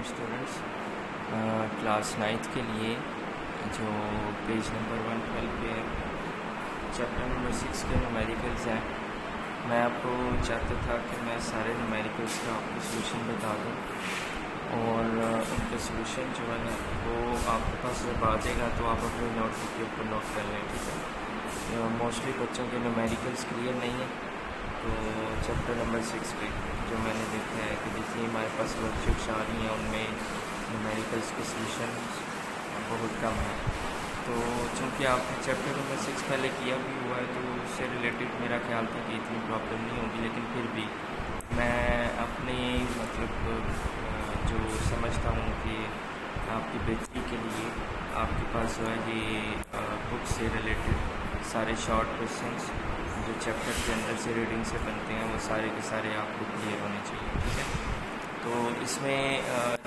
वालेकुम students. Class 9th के लिए जो पेज नंबर 112 पे चैप्टर नंबर 6 के न्यूमेरिकल्स हैं, मैं आपको चाहता था कि मैं सारे न्यूमेरिकल्स का आपको सोल्यूशन बता दूं और उनका सोल्यूशन जो है वो आपके पास जब आ जाएगा तो आप अपनी नोटबुक के ऊपर नोट कर लें, ठीक है। मोस्टली बच्चों के न्यूमेरिकल्स क्लियर नहीं है, तो चैप्टर नंबर 6 पे जो मैंने देखा है कि जितनी हमारे पास वर्कशीट्स आ रही हैं उनमें न्यूमेरिकल्स के सोल्यूशन बहुत कम है। तो चूँकि आपने चैप्टर नंबर 6 पहले किया भी हुआ है तो उससे रिलेटेड मेरा ख्याल था कि इतनी प्रॉब्लम नहीं होगी, लेकिन फिर भी मैं अपनी जो समझता हूँ कि आपकी बेहतरी के लिए आपके पास जो है ये बुक से रिलेटेड सारे शॉर्ट क्वेश्चंस जो चैप्टर के अंदर से रीडिंग से बनते हैं वो सारे के सारे आपको क्लियर होने चाहिए, ठीक है। तो इसमें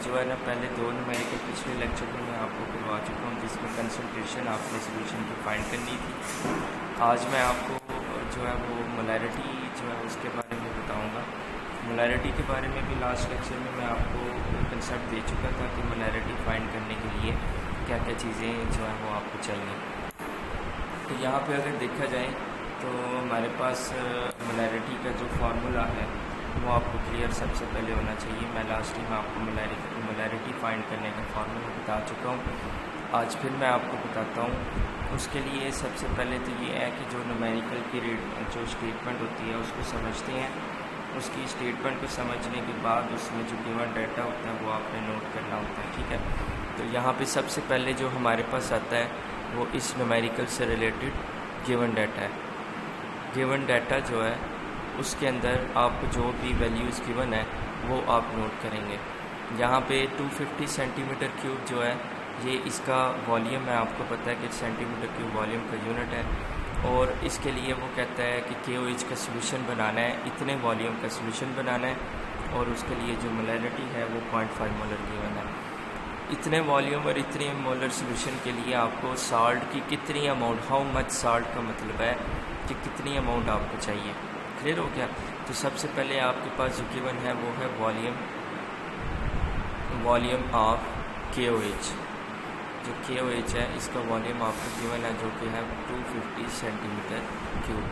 जो है ना पहले दो न्यूमेरिकल पिछले लेक्चर में मैं आपको करवा चुका हूँ जिसमें कंसंट्रेशन आपने सोल्यूशन की फाइंड करनी थी। आज मैं आपको जो है वो मोलैरिटी जो है उसके बारे में बताऊँगा। मोलैरिटी के बारे में भी लास्ट लेक्चर में मैं आपको कंसेप्ट दे चुका था कि मोलैरिटी फाइंड करने के लिए क्या क्या चीज़ें जो है वो आपको चाहिए। तो यहाँ पे अगर देखा जाए तो हमारे पास मोलैरिटी का जो फार्मूला है वो आपको क्लियर सबसे पहले होना चाहिए। मैं लास्ट टाइम आपको मोलैरिटी फाइंड करने का फार्मूला बता चुका हूँ, आज फिर मैं आपको बताता हूँ। उसके लिए सबसे पहले तो ये है कि जो न्यूमेरिकल की जो स्टेटमेंट होती है उसको समझते हैं। उसकी स्टेटमेंट को समझने के बाद उसमें जो गिवन डाटा होता है वो आपने नोट करना होता है, ठीक है। तो यहाँ पे सबसे पहले जो हमारे पास आता है वो इस न्यूमेरिकल से रिलेटेड गिवन डाटा है। गिवन डाटा जो है उसके अंदर आपको जो भी वैल्यूज़ गिवन है वो आप नोट करेंगे। यहाँ पे 250 सेंटीमीटर क्यूब जो है ये इसका वॉल्यूम है, आपको पता है कि सेंटीमीटर क्यूब वॉल्यूम का यूनिट है। और इसके लिए वो कहता है कि KOH का सोल्यूशन बनाना है, इतने वॉल्यूम का सोल्यूशन बनाना है और उसके लिए जो मोलैरिटी है वो 0.5 मोलर गिवन है। इतने वॉल्यूम और इतने मोलर सोल्यूशन के लिए आपको साल्ट की कितनी अमाउंट, हाउ मच साल्ट का मतलब है कि कितनी अमाउंट आपको चाहिए। क्लियर हो गया। तो सबसे पहले आपके पास जो गिवन है वो है वॉल्यूम ऑफ KOH। जो KOH है इसका वॉल्यूम आपको गिवन है जो कि है 250 सेंटीमीटर क्यूब।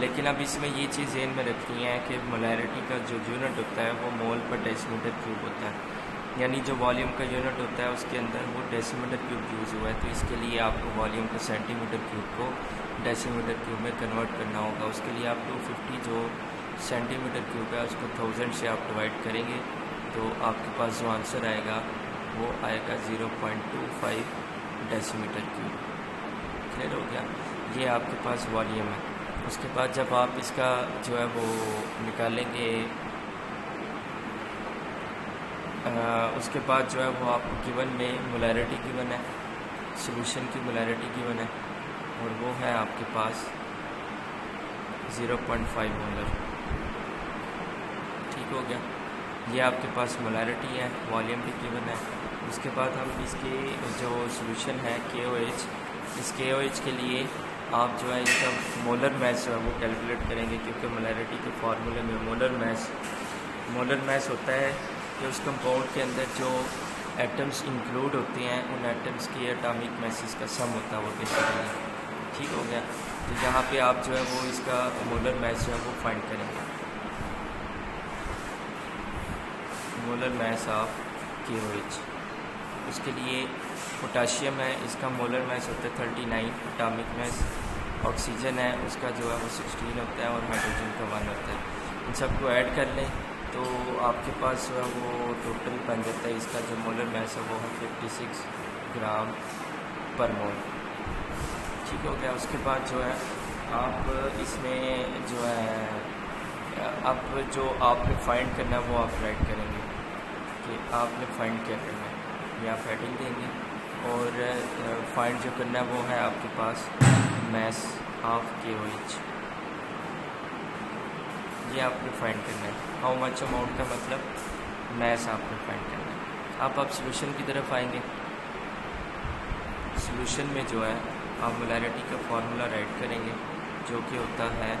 लेकिन अब इसमें ये चीज़ ध्यान में रखनी है कि मोलैरिटी का जो यूनिट होता है वो मोल पर डेसीमीटर क्यूब होता है, यानी जो वॉल्यूम का यूनिट होता है उसके अंदर वो डेसीमीटर क्यूब यूज़ हुआ है। तो इसके लिए आपको वॉल्यूम को सेंटीमीटर क्यूब को डेसीमीटर क्यूब में कन्वर्ट करना होगा। उसके लिए आप 250 जो सेंटीमीटर क्यूब है उसको 1000 से आप डिवाइड करेंगे तो आपके पास जो आंसर आएगा वो आएगा 0.25 डेसीमीटर क्यूब। क्लियर हो गया। ये आपके पास वॉल्यूम है। उसके बाद जब आप इसका जो है वो निकालेंगे उसके बाद जो है वो आपको गिवन में मोलैरिटी गिवन है, सोल्यूशन की मोलैरिटी गिवन है और वो है आपके पास 0.5 मोलर। ठीक हो गया। ये आपके पास मोलैरिटी है, वॉल्यूम भी गिवन है। उसके बाद हम इसके जो सोल्यूशन है KOH, इस KOH के लिए आप जो है इसका मोलर मैस जो है वो कैलकुलेट करेंगे, क्योंकि मोलैरिटी के फार्मूले में मोलर मैस होता है कि उस कंपाउंड के अंदर जो एटम्स इंक्लूड होते हैं उन एटम्स की एटॉमिक मैसेस का सम होता है वो बेसिकली। ठीक हो गया। तो यहाँ पे आप जो है वो इसका मोलर मैस जो है वो फाइंड करेंगे, मोलर मैस ऑफ KOH। उसके लिए पोटाशियम है, इसका मोलर मैस होता है 39 एटॉमिक मैस। ऑक्सीजन है उसका जो है वो 16 होता है और हाइड्रोजन का 1 होता है। इन सबको ऐड कर लें तो आपके पास जो है वो टोटल बन जाता है। इसका जो मोलर मैस है वो है 56 ग्राम पर मोल। ठीक हो गया। उसके बाद जो है आप इसमें जो है अब जो आपने फाइंड करना है वो आप राइट करेंगे कि आपने फाइंड क्या करना है, ये आप हेडिंग देंगे और फाइंड जो करना है वो है आपके पास मैस ऑफ KOH। ये आपने फाइंड करना है। हाउ मच अमाउंट का मतलब मैस आपने फाइंड करना है। आप सोल्यूशन की तरफ आएंगे। सोल्यूशन में जो है आप मोलैरिटी का फार्मूला राइट करेंगे जो कि होता है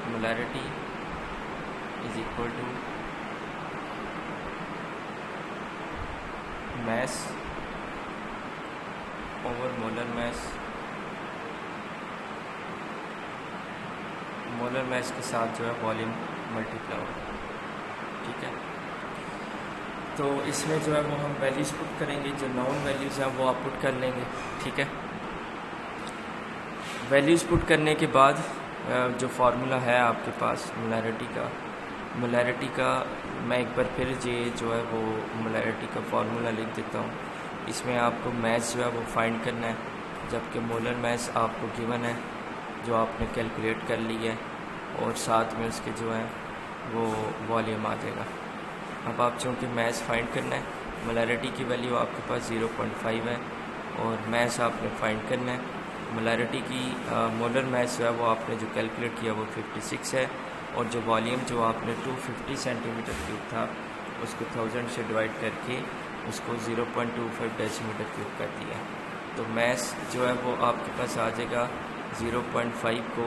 molarity is equal to mass over molar mass के साथ जो है वॉल्यूम मल्टीप्लाई होगा। ठीक है, तो इसमें जो है वो हम वैल्यूज़ पुट करेंगे, जो नॉन वैल्यूज़ हैं वो आप पुट कर लेंगे। ठीक है, वैल्यूज़ पुट करने के बाद जो फार्मूला है आपके पास मोलैरिटी का मैं एक बार फिर ये जो है वो मोलैरिटी का फार्मूला लिख देता हूँ। इसमें आपको मैस जो है वो फाइंड करना है, जबकि मोलर मैस आपको गिवन है जो आपने कैलकुलेट कर ली है, और साथ में उसके जो है वो वॉल्यूम आ जाएगा। अब आप चूँकि मैस फाइंड करना है, मोलैरिटी की वैल्यू आपके पास 0.5 है और मैस आपने फाइंड करना है। मोलैरिटी की मोलर मैस जो है वो आपने जो कैलकुलेट किया वो 56 है, और जो वॉल्यूम जो आपने 250 सेंटीमीटर क्यूब था उसको 1000 से डिवाइड करके उसको 0.25 डेसीमीटर क्यूब कर दिया। तो मैस जो है वो आपके पास आ जाएगा 0.5 को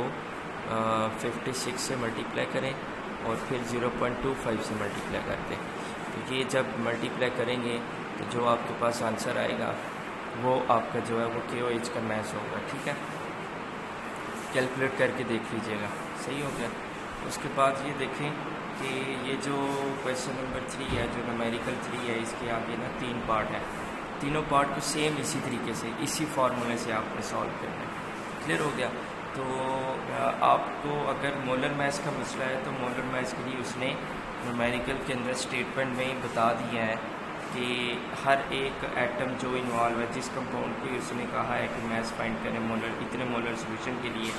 56 से मल्टीप्लाई करें और फिर 0.25 से मल्टीप्लाई कर दें। तो ये जब मल्टीप्लाई करेंगे तो जो आपके पास आंसर आएगा वो आपका जो है वो KOH का मैस होगा। ठीक है, कैलकुलेट करके देख लीजिएगा, सही हो गया। उसके बाद ये देखें कि ये जो क्वेश्चन नंबर 3 है, जो न्यूमेरिकल 3 है, इसके आगे ना 3 पार्ट है। तीनों पार्ट को सेम इसी तरीके से इसी फार्मूले से आपने सॉल्व करना है। क्लियर हो गया। तो आपको अगर मोलर मैस का मसला है तो मोलर मैस के लिए उसने न्यूमेरिकल के अंदर स्टेटमेंट में बता दिया है कि हर एक एटम जो इन्वॉल्व है, जिस कंपाउंड को उसने कहा है कि मैस फाइंड करें मोलर इतने मोलर सोल्यूशन के लिए,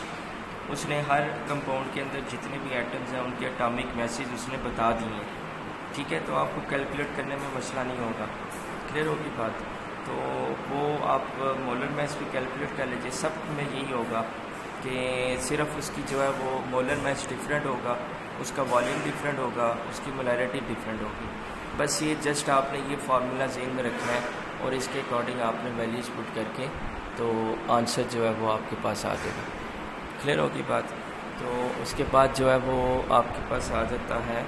उसने हर कंपाउंड के अंदर जितने भी एटम्स हैं उनके एटॉमिक मैसेज उसने बता दिए हैं। ठीक है, तो आपको कैलकुलेट करने में मसला नहीं होगा। क्लियर होगी बात। तो वो आप मोलर मैस भी कैलकुलेट कर लीजिए। सब में यही होगा कि सिर्फ उसकी जो है वो मोलर मैस डिफरेंट होगा, उसका वॉल्यूम डिफरेंट होगा, उसकी मोलैरिटी डिफरेंट होगी। बस ये जस्ट आपने ये फार्मूला ज़हन में रखना है और इसके अकॉर्डिंग आपने वैल्यूज़ पुट करके तो आंसर जो है वो आपके पास आ जाएगा। क्लियर होगी बात। तो उसके बाद जो है वो आपके पास आ जाता है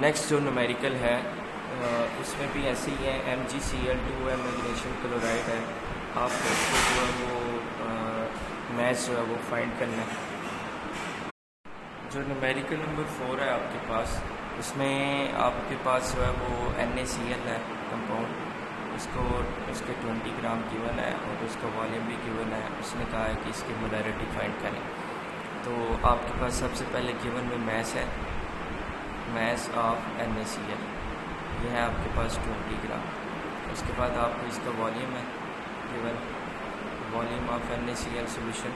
नेक्स्ट जो न्यूमेरिकल है, उसमें भी ऐसे ही है। MgCl2 है, मैग्नीशियम क्लोराइड है। आपको उसको जो है वो मैस जो है वो फाइंड करना है। जो न्यूमेरिकल नंबर 4 है आपके पास, उसमें आपके पास जो है वो NaCl है कंपाउंड, उसको उसके 20 ग्राम गिवन है और उसका वॉल्यूम भी गिवन है। उसने कहा है कि इसकी मोलैरिटी फाइंड करें। तो आपके पास सबसे पहले गिवन में मैस है, मैस ऑफ NaCl, ये है आपके पास 20 ग्राम। उसके बाद आपको इसका वॉल्यूम है given, volume of NaCl solution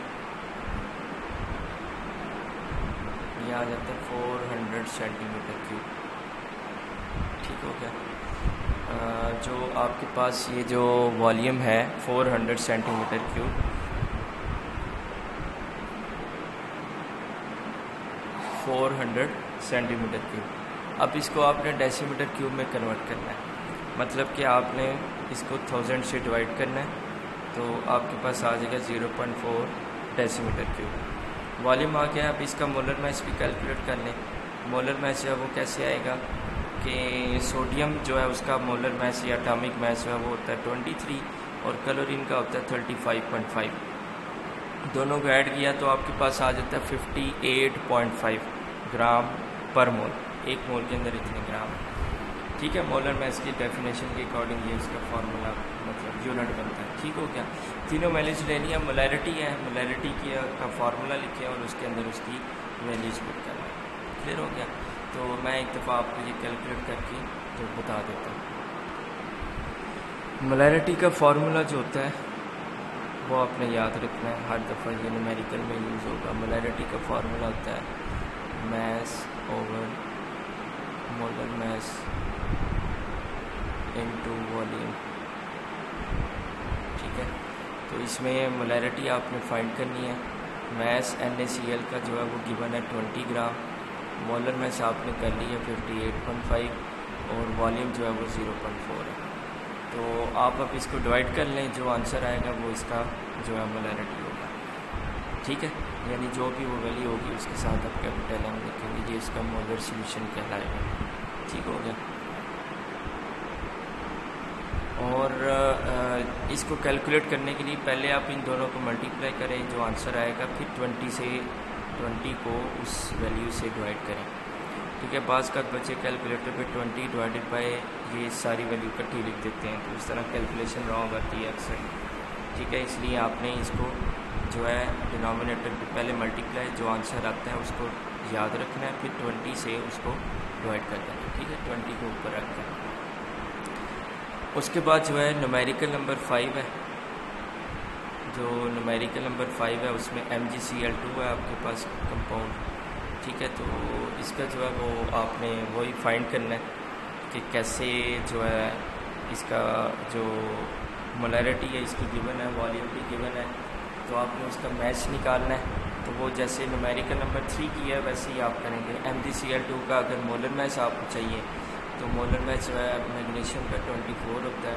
ये आ जाता है 400 सेंटीमीटर क्यूब। ठीक हो गया। जो आपके पास ये जो वॉल्यूम है 400 सेंटीमीटर क्यूब, 400 सेंटीमीटर क्यूब। अब इसको आपने डेसीमीटर क्यूब में कन्वर्ट करना है, मतलब कि आपने इसको 1000 से डिवाइड करना है, तो आपके पास आ जाएगा 0.4 डेसीमीटर क्यूब। वॉल्यूम आ गया। अब इसका मोलर मैस भी कैलकुलेट कर लें। मोलर मैस जो है वो कैसे आएगा कि सोडियम जो है उसका मोलर मैस या एटॉमिक मैस जो है वो होता है 23 और क्लोरीन का होता है 35.5। दोनों को ऐड किया तो आपके पास आ जाता है 58.5 ग्राम पर मोल। एक मोल के अंदर इतने ग्राम। ठीक है, मोलर मैस की डेफिनेशन के अकॉर्डिंग ये इसका फार्मूला मतलब यूनिट बनता है। ठीक हो गया। तीनों वैल्यूज ले लिया। मोलैरिटी है, मोलैरिटी का फार्मूला लिखे और उसके अंदर उसकी वैल्यूज पुट करना है। क्लियर हो गया। तो मैं एक दफ़ा आपको ये कैलकुलेट करके तो बता देता हूँ। मोलैरिटी का फार्मूला जो होता है वो आपने याद रखना है, हर दफ़ा ये न्यूमेरिकल में यूज़ होगा। मोलैरिटी का फार्मूला होता है mass over molar mass into volume. ठीक है, तो इसमें मोलैरिटी आपने फाइंड करनी है। मैस NaCl का जो है वो गिवन है 20 ग्राम, मोलर मैस आपने कर ली है 58.5 और वॉल्यूम जो है वो 0.4 है। तो आप अब इसको डिवाइड कर लें, जो आंसर आएगा वो इसका जो है मोलैरिटी होगा। ठीक है, यानी जो भी वो वैल्यू होगी उसके साथ आप कैपिटल M लिखेंगे, ये इसका मोलर सोल्यूशन कहलाएगा। ठीक हो गया। और इसको कैलकुलेट करने के लिए पहले आप इन दोनों को मल्टीप्लाई करें, जो आंसर आएगा, फिर 20 को उस वैल्यू से डिवाइड करें। ठीक है, बाज़ का बच्चे कैलकुलेटर पे 20 डिवाइडेड बाय ये सारी वैल्यू इकट्ठी लिख देते हैं, तो इस तरह कैलकुलेशन रॉन्ग आती है अक्सर। ठीक है, इसलिए आपने इसको जो है डिनोमिनेटर पे पहले मल्टीप्लाई, जो आंसर आता है उसको याद रखना है, फिर 20 से उसको डिवाइड कर देना है। ठीक है, 20 को ऊपर रखकर उसके बाद जो है न्यूमेरिकल नंबर 5 है। जो न्यूमेरिकल नंबर 5 है उसमें MgCl2 है आपके पास कंपाउंड। ठीक है, तो इसका जो है वो आपने वही फाइंड करना है कि कैसे जो है इसका जो मोलैरिटी है इसकी गिवन है, वॉल्यूम भी गिवन है, तो आपने उसका मैच निकालना है। तो वो जैसे न्यूमेरिकल नंबर 3 की है वैसे ही आप करेंगे। MgCl2 का अगर मोलर मैच आपको चाहिए तो मोलर मैच जो है मैग्नीशियम का 24 होता है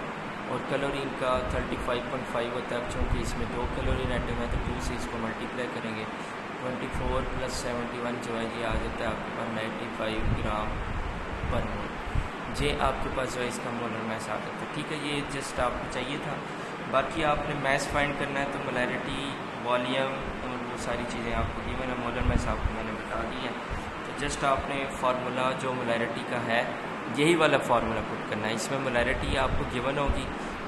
और क्लोरीन का 35.5 होता है। चूँकि इसमें 2 क्लोरीन एटम है तो 2 से इसको मल्टीप्लाई करेंगे, 24 + 71 जो है ये आ जाता है आपके पास 95 ग्राम पर मोल। ये आपके पास जो है इसका मोलर मैच आ जाता है। ठीक है, ये जस्ट आपको चाहिए था। बाकी आपने मैच फाइंड करना है तो मोलैरिटी, वॉल्यूम और वो सारी चीज़ें आपको गिवन है। मोलर मैच आपको मैंने बता दी है, तो जस्ट आपने फार्मूला जो मोलैरिटी का है यही वाला फार्मूला पुट करना है। इसमें मोलैरिटी आपको गिवन होगी,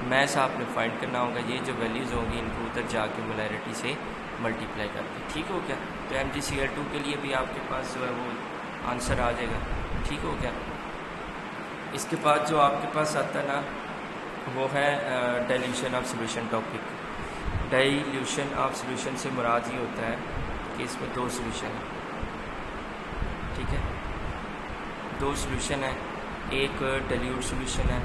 मैच आपने फाइंड करना होगा, ये जो वैल्यूज़ होंगी इनको उधर जाके मोलैरिटी से मल्टीप्लाई करके। ठीक हो गया, तो MgCl2 के लिए भी आपके पास जो है वो आंसर आ जाएगा। ठीक हो गया। इसके बाद जो आपके पास आता है ना वो है dilution of solution topic. Dilution of solution से मुराद ये होता है कि इसमें 2 सॉल्यूशन है। ठीक है, 2 सॉल्यूशन है, एक डाइल्यूट सॉल्यूशन है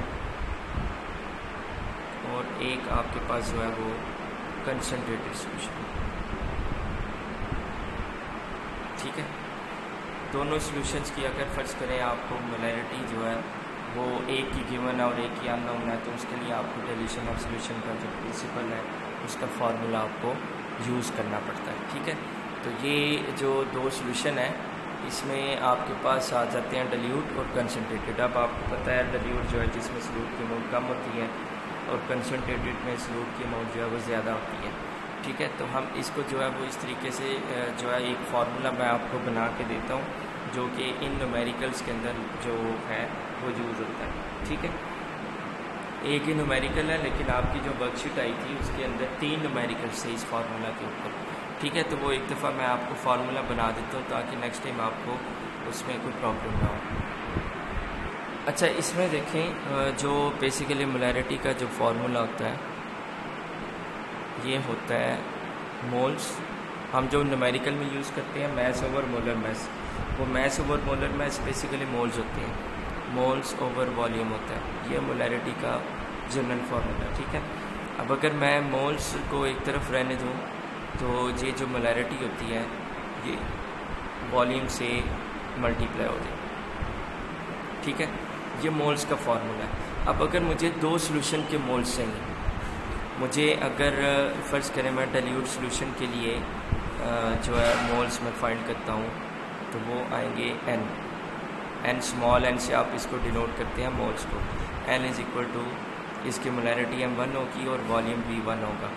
और एक आपके पास जो है वो कंसनट्रेटेड सॉल्यूशन है। ठीक है, दोनों सॉल्यूशंस की अगर फ़र्ज़ करें आपको मोलैरिटी जो है वो एक ही गिवन है और एक ही अननोन है, तो उसके लिए आपको डाइल्यूशन ऑफ सॉल्यूशन का जो प्रिंसिपल है उसका फार्मूला आपको यूज़ करना पड़ता है। ठीक है, तो ये जो 2 सॉल्यूशन है इसमें आपके पास आ जाते हैं डाइल्यूट और कंसनट्रेटेड। अब आपको पता है डाइल्यूट जो है जिसमें सॉल्यूट की अमाउंट कम होती है और कंसनट्रेटेड में सॉल्यूट की अमाउंट जो है वो ज़्यादा होती है। ठीक है, तो हम इसको जो है वो इस तरीके से जो है एक फार्मूला मैं आपको बना के देता हूँ जो कि इन न्यूमेरिकल्स के अंदर जो है वो यूज़ होता है। ठीक है, एक ही न्यूमेरिकल है लेकिन आपकी जो वर्कशीट आई थी उसके अंदर 3 न्यूमेरिकल्स थे इस फार्मूला के ऊपर। ठीक है, तो वो एक दफ़ा मैं आपको फार्मूला बना देता हूँ ताकि नेक्स्ट टाइम आपको उसमें कोई प्रॉब्लम ना हो। अच्छा, इसमें देखें जो बेसिकली मोलैरिटी का जो फार्मूला होता है ये होता है मोल्स। हम जो न्यूमेरिकल में यूज़ करते हैं मैस ओवर मोलर मैस, वो mass over molar mass basically moles होते हैं, मोल्स ओवर वॉल्यूम होता है। ये मोलैरिटी का जनरल फार्मूला है। ठीक है, अब अगर मैं मोल्स को एक तरफ रहने दूँ तो ये जो मोलैरिटी होती है ये वॉल्यूम से मल्टीप्लाई हो जाएगी। ठीक है, ये मोल्स का फार्मूला है। अब अगर मुझे 2 सॉल्यूशन के मोल्स चाहिए, मुझे अगर फ़र्ज़ करें मैं डाइल्यूट सॉल्यूशन के लिए जो है मोल्स में फाइंड करता हूँ तो वो आएंगे n स्मॉल n से आप इसको डिनोट करते हैं मोल्स को। n = इसकी मोलैरिटी m1 होगी और वॉल्यूम v1 होगा।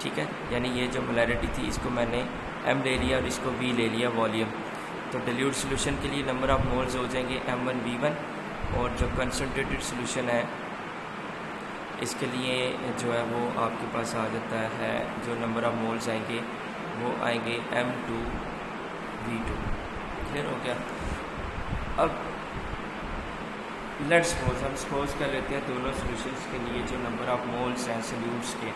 ठीक है, यानी ये जो मोलैरिटी थी इसको मैंने m ले लिया और इसको v ले लिया वॉल्यूम। तो डाइल्यूट सॉल्यूशन के लिए नंबर ऑफ़ मोल्स हो जाएंगे m1 v1 और जो कंसनट्रेटेड सॉल्यूशन है इसके लिए जो है वो आपके पास आ जाता है, जो नंबर ऑफ़ मोल्स आएंगे वो आएंगे m2 v2। क्लियर हो गया। अब लेट्स सपोज हम सपोज कर लेते हैं दोनों सॉल्यूशंस के लिए जो नंबर ऑफ़ मोल्स हैं सॉल्यूट्स के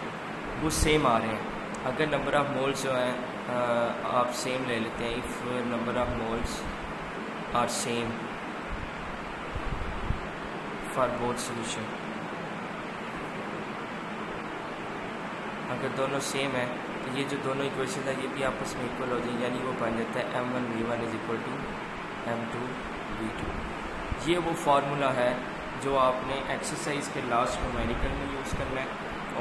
वो सेम आ रहे हैं। अगर नंबर ऑफ़ मोल्स जो हैं आप सेम ले लेते हैं, if number of moles are same for both solution, अगर दोनों सेम है तो ये जो दोनों इक्वेशन है ये भी आपस में इक्वल हो जाएंगे, यानी वो बन जाता है m1 v1 = m2 v2। ये वो फार्मूला है जो आपने एक्सरसाइज के लास्ट न्यूमेरिकल में यूज़ करना है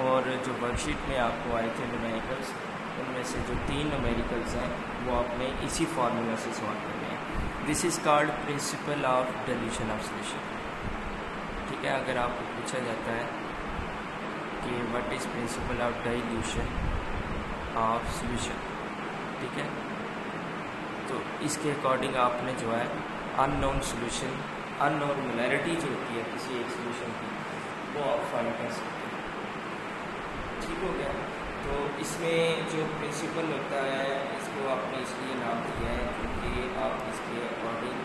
और जो वर्कशीट में आपको आए थे न्यूमेरिकल्स उनमें से जो 3 न्यूमेरिकल्स हैं वो आपने इसी फार्मूला से सॉल्व करने हैं। This is called principle of dilution of solution. ठीक है, अगर आपको पूछा जाता है कि what is principle of dilution of solution, ठीक है, तो इसके अकॉर्डिंग आपने जो है अननोन सॉल्यूशन, अननोन मोलैरिटी जो होती है किसी एक सॉल्यूशन की, वो आप फाइंड कर सकते हैं। ठीक हो गया। तो इसमें जो प्रिंसिपल होता है इसको आपने इसलिए नाम दिया है क्योंकि आप इसके अकॉर्डिंग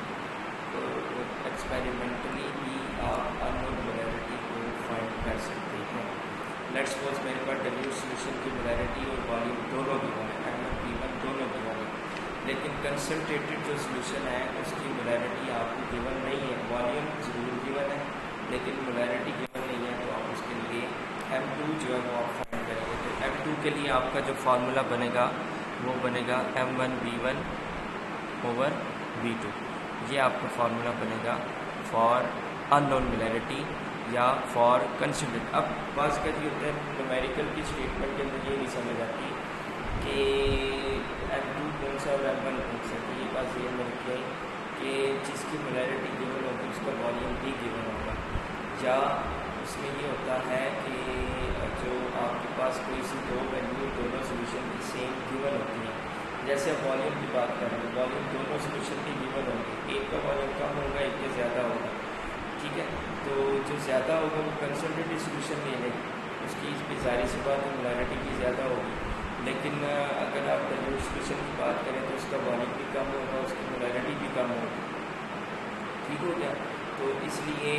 एक्सपेरिमेंटली भी आप अननोन मोलैरिटी को फाइंड कर सकते हैं। लेट्स सपोज मेरे पास डिल्यूट सॉल्यूशन की मोलैरिटी और वॉल्यूम दोनों गिवन है, M1 P1 दोनों गिवन है, लेकिन कंसनट्रेटेड जो सॉल्यूशन है उसकी मोलैरिटी आपको गिवन नहीं है। वॉल्यूम जरूर गिवन है लेकिन मोलैरिटी गिवन नहीं है, तो आप उसके लिए M2 जो है वो आप फाइंड करेंगे। तो M2 के लिए आपका जो फार्मूला बनेगा वो बनेगा M1V1 ओवर V2। ये आपका फार्मूला बनेगा फॉर अननोन मोलैरिटी या फॉर कंसनट्रेट। अब बात कर ये होता है न्यूमेरिकल की स्टेटमेंट के अंदर ये नहीं समझ आती कि M2 कौन सा और M1 कौन सा। तो ये बात ये में रखी है कि जिसकी मोलैरिटी गिवन होगी उसका वॉल्यूम भी गिवन होगा, या उसमें ये होता है कि जो आपके पास कोई सी दो वैल्यू दोनों सोल्यूशन की सेम गिवन होती है। जैसे आप वॉल्यूम की बात कर रहे हैं, वॉल्यूम दोनों सोल्यूशन की गिवन होगी, एक का वॉल्यूम कम होगा एक का ज़्यादा होगा। ठीक है, तो जो ज़्यादा होगा वो कंसनट्रेटेड सोल्यूशन ले लें, उसकी इस पर जाहिर सी बात है मोलैरिटी भी ज़्यादा होगी। लेकिन अगर आप डिल्यूट सॉल्यूशन की बात करें तो उसका वॉल्यूम भी कम होगा, उसकी मोलैरिटी भी कम होगी। ठीक हो गया। तो इसलिए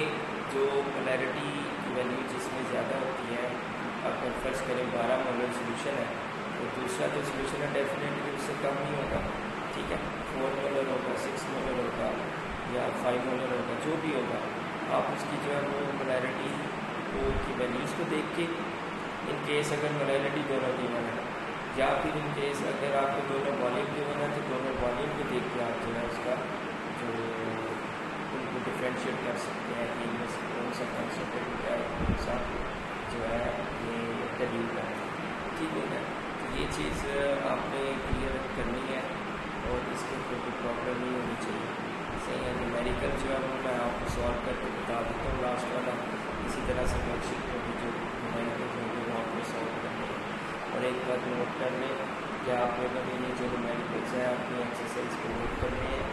जो मोलैरिटी की वैल्यू जिसमें ज़्यादा होती है, अगर फर्ज करें 12 मोलर सोल्यूशन है तो दूसरा जो सोल्यूशन है डेफिनेटली उससे कम नहीं होगा। ठीक है, 4 मोलर होगा, 6 मोलर होगा या 5 मोलर होगा, जो भी होगा आप उसकी जो है वो मोलैरिटी को की वैल्यूज़ को देख के, इन केस अगर मोलैरिटी दोनों गिवन है या फिर इन केस अगर आपको दोनों वॉल्यूम गिवन है तो दोनों वॉल्यूम को देख के आप जो है उसका जो उनको डिफ्रेंशिएट कर सकते हैं कि इनमें से कौन सा कंसनट्रेटेड है कौन सा जो है ये डिल्यूट है। ठीक है, तो ये चीज़ आपने क्लियर करनी है और इसके ऊपर कोई प्रॉब्लम नहीं होनी चाहिए। सही है, न्यूमेरिकल जो है वो मैं आपको सॉल्व करके बता देता हूँ लास्ट वाला। इसी तरह से वर्कशीट में भी जो न्यूमेरिकल होंगे वो आपको सॉल्व करने हैं। और एक बात नोट कर लें कि आप लोगों ने ये जो न्यूमेरिकल्स हैं अपनी एक्सरसाइज को नोट करने हैं।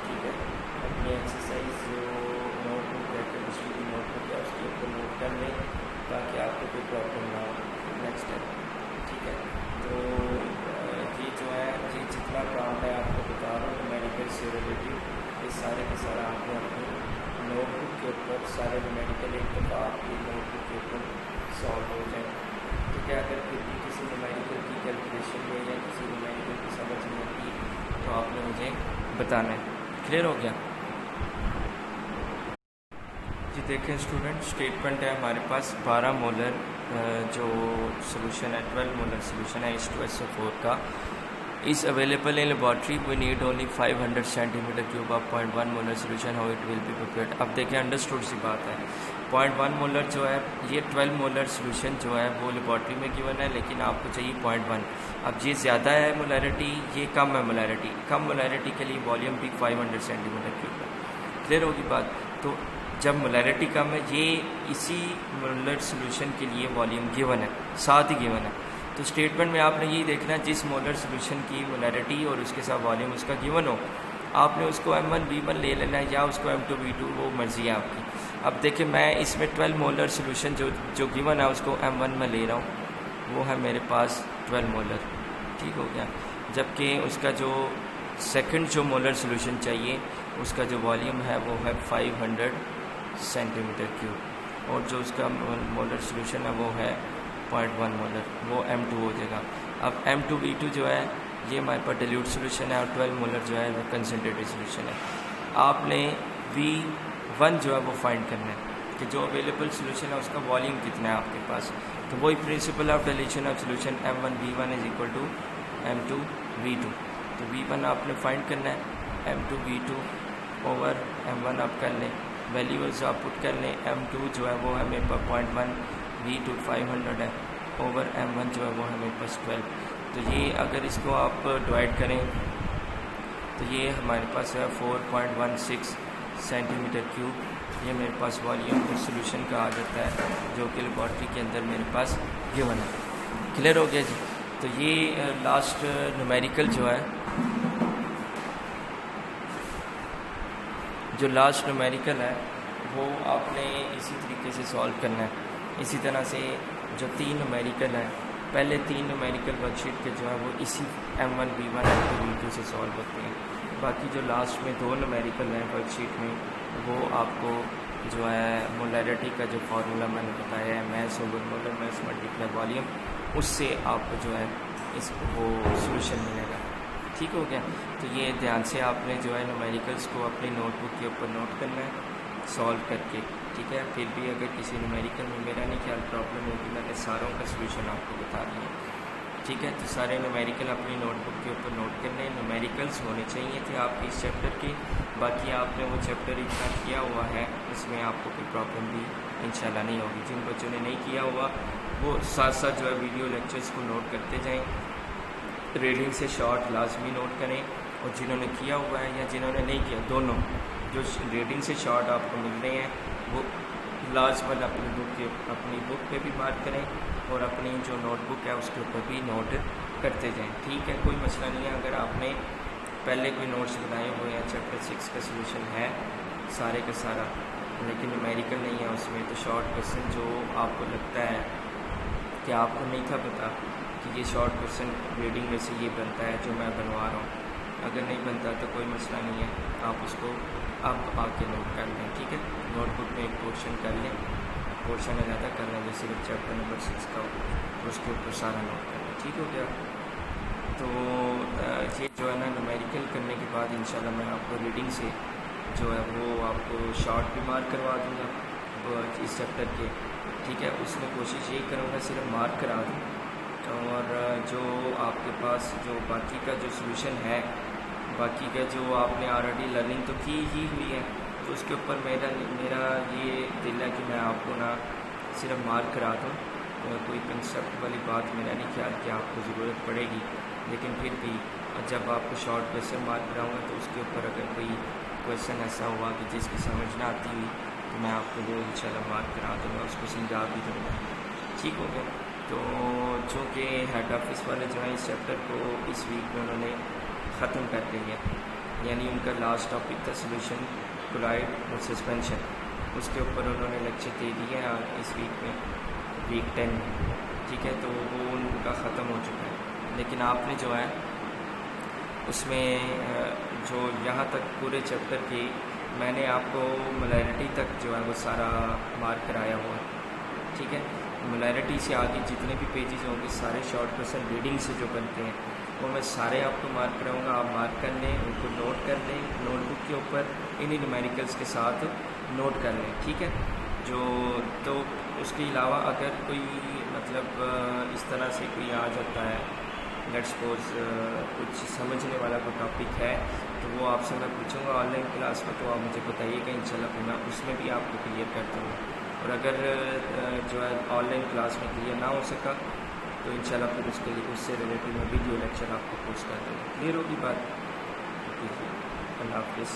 ठीक है, अपनी एक्सरसाइज जो नोटबुक है, केमिस्ट्री की नोटबुक है, उसके ऊपर नोट कर लें ताकि आपको कोई प्रॉब्लम ना हो नेक्स्ट टाइम। ठीक है, तो ये जो है ये जितना काम है आपको बता रहा हूँ न्यूमेरिकल से रिलेटेड, ये सारे के सारा आपने अपनी नोटबुक के ऊपर सारे न्यूमेरिकल एक दफ़ा आपकी नोटबुक के ऊपर सॉल्व हो जाए। ठीक है, अगर फिर भी किसी न्यूमेरिकल की कैलकुलेशन में या किसी न्यूमेरिकल की समझ नहीं आती तो आपने मुझे बताना है। क्लियर हो गया जी। देखें स्टूडेंट, स्टेटमेंट है हमारे पास 12 मोलर जो सोल्यूशन है, 12 मोलर सोल्यूशन है H2SO4 का is available in laboratory. We need only 500 centimeter cube of 0.1 molar solution. How it will be prepared? अब देखें, अंडरस्टूड सी बात है। 0.1 मोलर जो है ये 12 मोलर सोल्यूशन जो है वो लेबॉर्ट्री में गिवन है, लेकिन आपको चाहिए 0.1। अब ये ज़्यादा है मोलैरिटी, ये कम है मोलैरिटी। कम मोलैरिटी के लिए वॉल्यूम भी 500 सेंटीमीटर क्यूब है। क्लियर होगी बात। तो जब मोलैरिटी कम है, ये इसी मोलर सोल्यूशन के लिए वॉल्यूम गिवन है, साथ ही गिवन है। तो स्टेटमेंट में आपने यही देखना है जिस मोलर सोल्यूशन की मोलैरिटी और उसके साथ वॉल्यूम उसका गिवन हो, आपने उसको M1V1 ले लेना है या उसको M2V2, वो मर्ज़ी है आपकी। अब देखिए मैं इसमें 12 मोलर सोल्यूशन जो गिवन है उसको M1 में ले रहा हूँ, वो है मेरे पास 12 मोलर। ठीक हो गया। जबकि उसका जो सेकंड जो मोलर सोल्यूशन चाहिए उसका जो वॉल्यूम है वो है 500 सेंटीमीटर क्यूब, और जो उसका मोलर सोल्यूशन है वो है 0.1 मोलर, वो M2 हो जाएगा। अब M2V2 जो है ये हमारे पास डिल्यूट सोल्यूशन है और 12 मोलर जो है वो कंसनट्रेटेड सोल्यूशन है। आपने V1 जो है वो फाइंड करना है कि जो अवेलेबल सोल्यूशन है उसका वॉल्यूम कितना है आपके पास। तो वही principle of dilution of solution M1V1 is equal to M2V2। तो V1 आपने फाइंड करना है, M2V2 ओवर M1 आप कर लें, वैल्यूज आप पुट कर लें। M2 जो है वो है मेरे पास 0.1, V2 500 है, ओवर M1 जो है वो है मेरे पास 12। तो ये अगर इसको आप डिवाइड करें तो ये हमारे पास है 4.16 सेंटीमीटर क्यूब। ये मेरे पास वॉल्यूम और सोल्यूशन का आ जाता है जो कि लेबॉर्ट्री के अंदर मेरे पास गिवन है। क्लियर हो गया जी। तो ये लास्ट न्यूमेरिकल जो है, जो लास्ट न्यूमेरिकल है वो आपने इसी तरीके से सॉल्व करना है। इसी तरह से जो 3 न्यूमेरिकल हैं, पहले 3 न्यूमेरिकल वर्कशीट के जो है वो इसी M1 B1 M2 B2 से सॉल्व होते हैं। बाकी जो लास्ट में 2 न्यूमेरिकल हैं वर्कशीट में, वो आपको जो है मोलैरिटी का जो फार्मूला मैंने बताया है, mass over molar mass multiply volume, उससे आपको जो है इस वो सोल्यूशन मिलेगा। ठीक हो गया। तो ये ध्यान से आपने जो है न्यूमेरिकल्स को अपनी नोटबुक के ऊपर नोट करना है सॉल्व करके। ठीक है। फिर भी अगर किसी न्यूमेरिकल में मेरा नहीं ख्याल प्रॉब्लम होगी, मैंने सारों का सोल्यूशन आपको बता दिया। ठीक है। तो सारे न्यूमेरिकल अपनी नोटबुक के ऊपर नोट करने, न्यूमेरिकल्स होने चाहिए थे आपके इस चैप्टर के। बाकी आपने वो चैप्टर इतना किया हुआ है, उसमें आपको कोई प्रॉब्लम भी इंशाल्लाह नहीं होगी। जिन बच्चों ने नहीं किया हुआ वो साथ साथ जो है वीडियो लेक्चर्स को नोट करते जाएँ, रीडिंग से शॉर्ट लाजमी नोट करें, और जिन्होंने किया हुआ है या जिन्होंने नहीं किया, दोनों जो रीडिंग से शॉर्ट आपको मिल रहे हैं वो लाजमन अपनी बुक पे भी मार्क करें और अपनी जो नोटबुक है उसके ऊपर भी नोट करते जाएं। ठीक है, कोई मसला नहीं है। अगर आपने पहले कोई नोट्स बनाए हुए हैं, चैप्टर 6 का सोल्यूशन है सारे का सारा, लेकिन न्यूमेरिकल नहीं है उसमें, तो शॉर्ट क्वेश्चन जो आपको लगता है कि आपको नहीं था पता कि ये शॉर्ट क्वेश्चन रीडिंग में से ये बनता है जो मैं बनवा रहा हूँ, अगर नहीं बनता तो कोई मसला नहीं है, आप उसको अब आके नोट कर लें। ठीक है, नोटबुक में एक पोर्शन कर लें, पोर्शन ज़्यादा कर लें, जैसे चैप्टर नंबर 6 का हो तो उसके ऊपर सारा नोट कर लें। ठीक हो गया। तो ये जो है ना न्यूमेरिकल करने के बाद इंशाल्लाह मैं आपको रीडिंग से जो है वो आपको शॉर्ट भी मार्क करवा दूँगा इस चैप्टर के। ठीक है, उसमें कोशिश यही करूँगा सिर्फ मार्क करा दूँ, और जो आपके पास जो बाकी का जो सोल्यूशन है, बाकी का जो आपने ऑलरेडी लर्निंग तो की ही हुई है, तो उसके ऊपर मेरा ये दिल है कि मैं आपको ना सिर्फ मार्क करा दूँ। कोई कंसेप्ट वाली बात मेरा नहीं ख्याल कि आपको ज़रूरत पड़ेगी, लेकिन फिर भी जब आपको शॉर्ट क्वेश्चन मार्क कराऊँगा तो उसके ऊपर अगर कोई क्वेश्चन ऐसा हुआ कि जिसकी समझ ना आती हुई तो मैं आपको वो इंशाल्लाह मार्क करा दूँगा, उसको समझा भी दूँगा। ठीक हो गया। तो चूँकि हेड ऑफिस वाले जो है इस चैप्टर को इस वीक में उन्होंने ख़त्म कर दिया, यानी उनका लास्ट टॉपिक था सोल्यूशन कोलॉइड और सस्पेंशन, उसके ऊपर उन्होंने लेक्चर दे दिए हैं इस वीक में, वीक 10 में। ठीक है, तो वो उनका ख़त्म हो चुका है, लेकिन आपने जो है उसमें जो यहाँ तक पूरे चैप्टर की मैंने आपको मोलैरिटी तक जो है वो सारा मार्क कराया हुआ। ठीक है, मोलैरिटी से आगे जितने भी पेजेस होंगे सारे शॉर्ट क्वेश्चन रीडिंग से जो बनते हैं वो मैं सारे आपको मार्क कराऊंगा। आप मार्क कर लें, उनको नोट कर लें, नोटबुक के ऊपर इन्हीं न्यूमेरिकल्स के साथ नोट कर लें। ठीक है, जो तो उसके अलावा अगर कोई मतलब इस तरह से कोई आ जाता है, लेट्स सपोज कुछ समझने वाला कोई टॉपिक है, तो वो आपसे मैं पूछूंगा ऑनलाइन क्लास में, तो आप मुझे बताइएगा, इंशाल्लाह फिर मैं उसमें भी आपको क्लियर कर दूँगा। और अगर जो है ऑनलाइन क्लास में क्लियर ना हो सका तो इंशाल्लाह फिर उसके लिए उससे रिलेटेड मैं वीडियो लेक्चर आपको पोस्ट कर दूँगा। क्लियर होगी बात? अल्लाह हाफ़िज़।